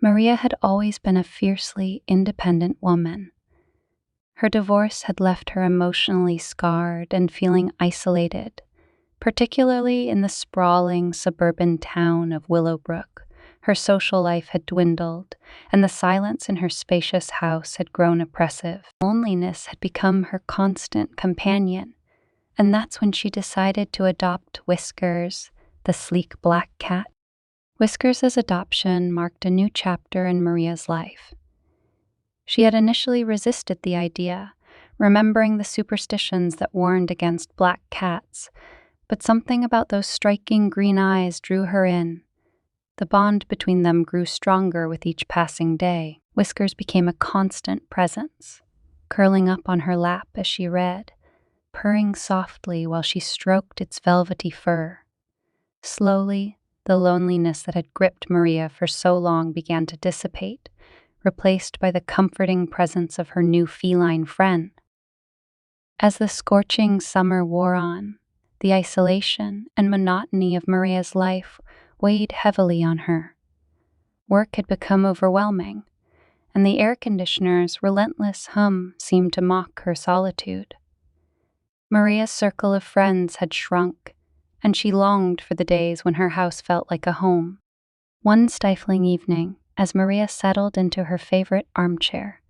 Maria had always been a fiercely independent woman. Her divorce had left her emotionally scarred and feeling isolated, particularly in the sprawling suburban town of Willowbrook. Her social life had dwindled, and the silence in her spacious house had grown oppressive. Loneliness had become her constant companion, and that's when she decided to adopt Whiskers, the sleek black cat. Whiskers' adoption marked a new chapter in Maria's life. She had initially resisted the idea, remembering the superstitions that warned against black cats, but something about those striking green eyes drew her in. The bond between them grew stronger with each passing day. Whiskers became a constant presence, curling up on her lap as she read, purring softly while she stroked its velvety fur. Slowly, the loneliness that had gripped Maria for so long began to dissipate, replaced by the comforting presence of her new feline friend. As the scorching summer wore on, the isolation and monotony of Maria's life weighed heavily on her. Work had become overwhelming, and the air conditioner's relentless hum seemed to mock her solitude. Maria's circle of friends had shrunk, and she longed for the days when her house felt like a home. One stifling evening, as Maria settled into her favorite armchair,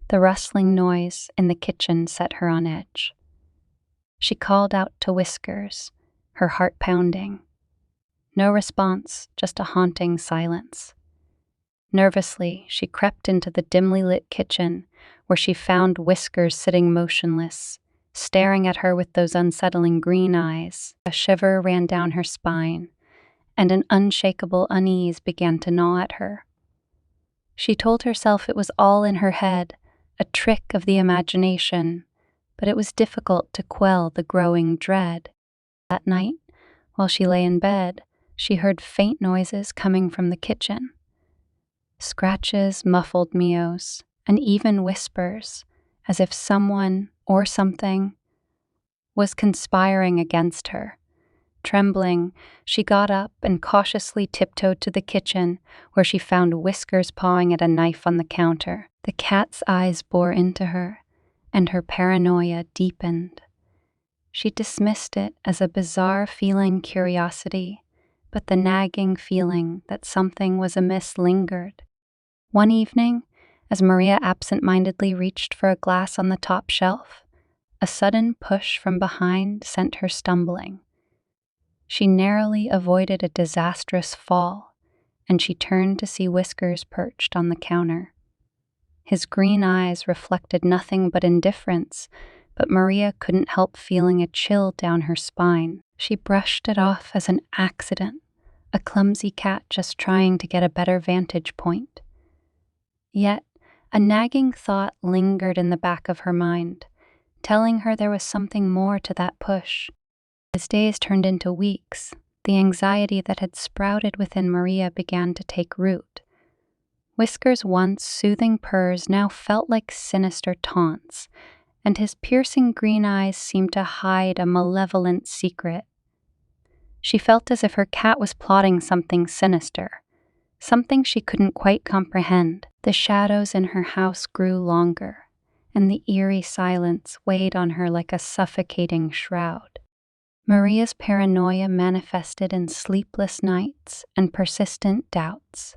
the rustling noise in the kitchen set her on edge. She called out to Whiskers, her heart pounding. No response, just a haunting silence. Nervously, she crept into the dimly lit kitchen, where she found Whiskers sitting motionless, staring at her with those unsettling green eyes. A shiver ran down her spine, and an unshakable unease began to gnaw at her. She told herself it was all in her head, a trick of the imagination, but it was difficult to quell the growing dread. That night, while she lay in bed, she heard faint noises coming from the kitchen. Scratches, muffled meows, and even whispers, as if someone or something was conspiring against her. Trembling, she got up and cautiously tiptoed to the kitchen, where she found Whiskers pawing at a knife on the counter. The cat's eyes bore into her, and her paranoia deepened. She dismissed it as a bizarre feline curiosity, but the nagging feeling that something was amiss lingered. One evening, as Maria absent-mindedly reached for a glass on the top shelf, a sudden push from behind sent her stumbling. She narrowly avoided a disastrous fall, and she turned to see Whiskers perched on the counter. His green eyes reflected nothing but indifference, but Maria couldn't help feeling a chill down her spine. She brushed it off as an accident, a clumsy cat just trying to get a better vantage point. Yet, a nagging thought lingered in the back of her mind, telling her there was something more to that push. As days turned into weeks, the anxiety that had sprouted within Maria began to take root. Whiskers' once soothing purrs now felt like sinister taunts, and his piercing green eyes seemed to hide a malevolent secret. She felt as if her cat was plotting something sinister, something she couldn't quite comprehend. The shadows in her house grew longer, and the eerie silence weighed on her like a suffocating shroud. Maria's paranoia manifested in sleepless nights and persistent doubts.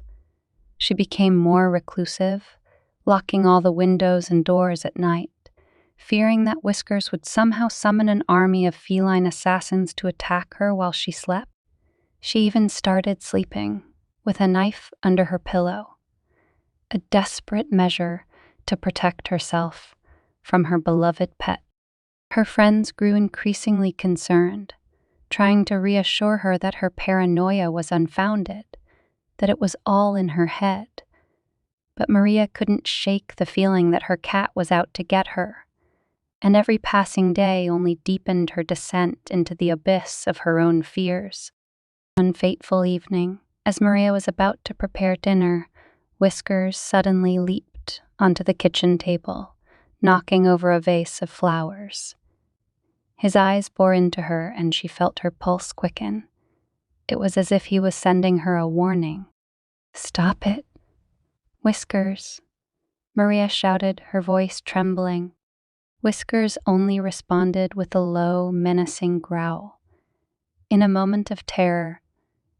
She became more reclusive, locking all the windows and doors at night, fearing that Whiskers would somehow summon an army of feline assassins to attack her while she slept. She even started sleeping with a knife under her pillow, a desperate measure to protect herself from her beloved pet. Her friends grew increasingly concerned, trying to reassure her that her paranoia was unfounded, that it was all in her head. But Maria couldn't shake the feeling that her cat was out to get her, and every passing day only deepened her descent into the abyss of her own fears. One fateful evening, as Maria was about to prepare dinner, Whiskers suddenly leaped onto the kitchen table, knocking over a vase of flowers. His eyes bore into her, and she felt her pulse quicken. It was as if he was sending her a warning. "Stop it. "Whiskers," Maria shouted, her voice trembling. Whiskers only responded with a low, menacing growl. In a moment of terror,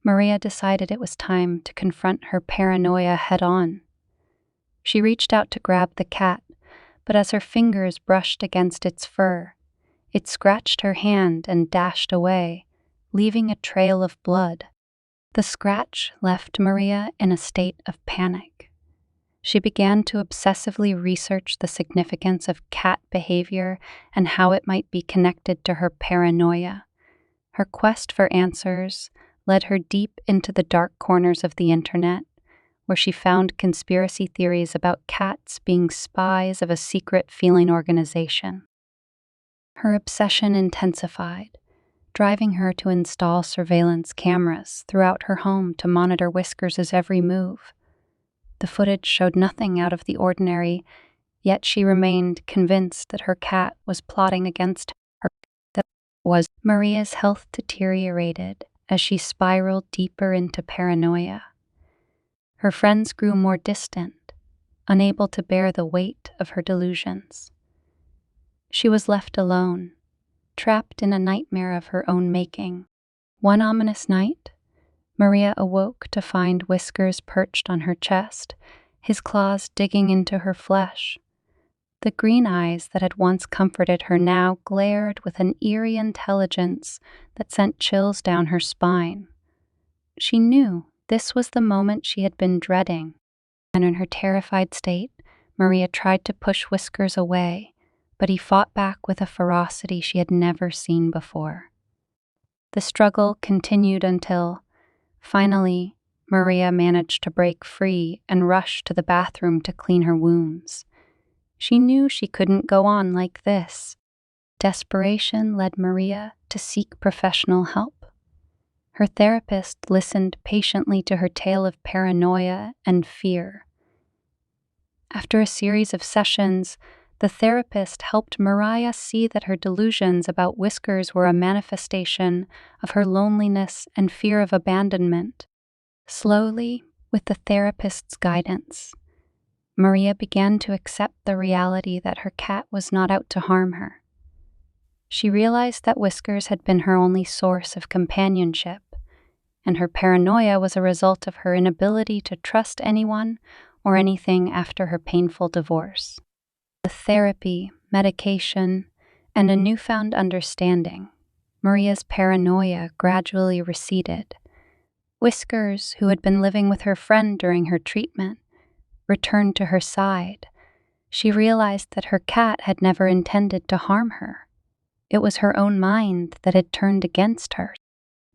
Maria decided it was time to confront her paranoia head-on. She reached out to grab the cat, but as her fingers brushed against its fur, it scratched her hand and dashed away, leaving a trail of blood. The scratch left Maria in a state of panic. She began to obsessively research the significance of cat behavior and how it might be connected to her paranoia. Her quest for answers led her deep into the dark corners of the internet, where she found conspiracy theories about cats being spies of a secret feline organization. Her obsession intensified, driving her to install surveillance cameras throughout her home to monitor Whiskers' every move. The footage showed nothing out of the ordinary, yet she remained convinced that her cat was plotting against her. Maria's health deteriorated as she spiraled deeper into paranoia. Her friends grew more distant, unable to bear the weight of her delusions. She was left alone, trapped in a nightmare of her own making. One ominous night, Maria awoke to find Whiskers perched on her chest, his claws digging into her flesh. The green eyes that had once comforted her now glared with an eerie intelligence that sent chills down her spine. She knew this was the moment she had been dreading, and in her terrified state, Maria tried to push Whiskers away, but he fought back with a ferocity she had never seen before. The struggle continued until, finally, Maria managed to break free and rush to the bathroom to clean her wounds. She knew she couldn't go on like this. Desperation led Maria to seek professional help. Her therapist listened patiently to her tale of paranoia and fear. After a series of sessions, the therapist helped Maria see that her delusions about Whiskers were a manifestation of her loneliness and fear of abandonment. Slowly, with the therapist's guidance, Maria began to accept the reality that her cat was not out to harm her. She realized that Whiskers had been her only source of companionship, and her paranoia was a result of her inability to trust anyone or anything after her painful divorce. With therapy, medication, and a newfound understanding, Maria's paranoia gradually receded. Whiskers, who had been living with her friend during her treatment, returned to her side. She realized that her cat had never intended to harm her. It was her own mind that had turned against her.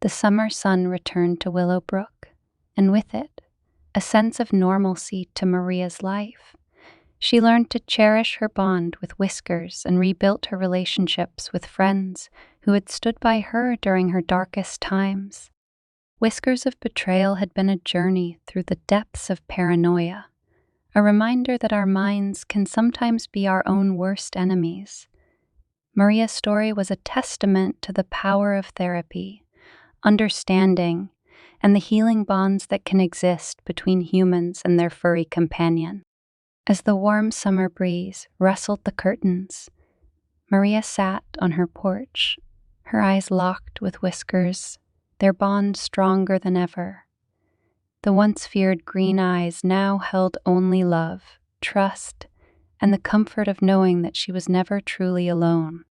The summer sun returned to Willowbrook, and with it, a sense of normalcy to Maria's life. She learned to cherish her bond with Whiskers and rebuilt her relationships with friends who had stood by her during her darkest times. Whiskers of Betrayal had been a journey through the depths of paranoia, a reminder that our minds can sometimes be our own worst enemies. Maria's story was a testament to the power of therapy, understanding, and the healing bonds that can exist between humans and their furry companion. As the warm summer breeze rustled the curtains, Maria sat on her porch, her eyes locked with Whiskers, their bond stronger than ever. The once feared green eyes now held only love, trust, and the comfort of knowing that she was never truly alone.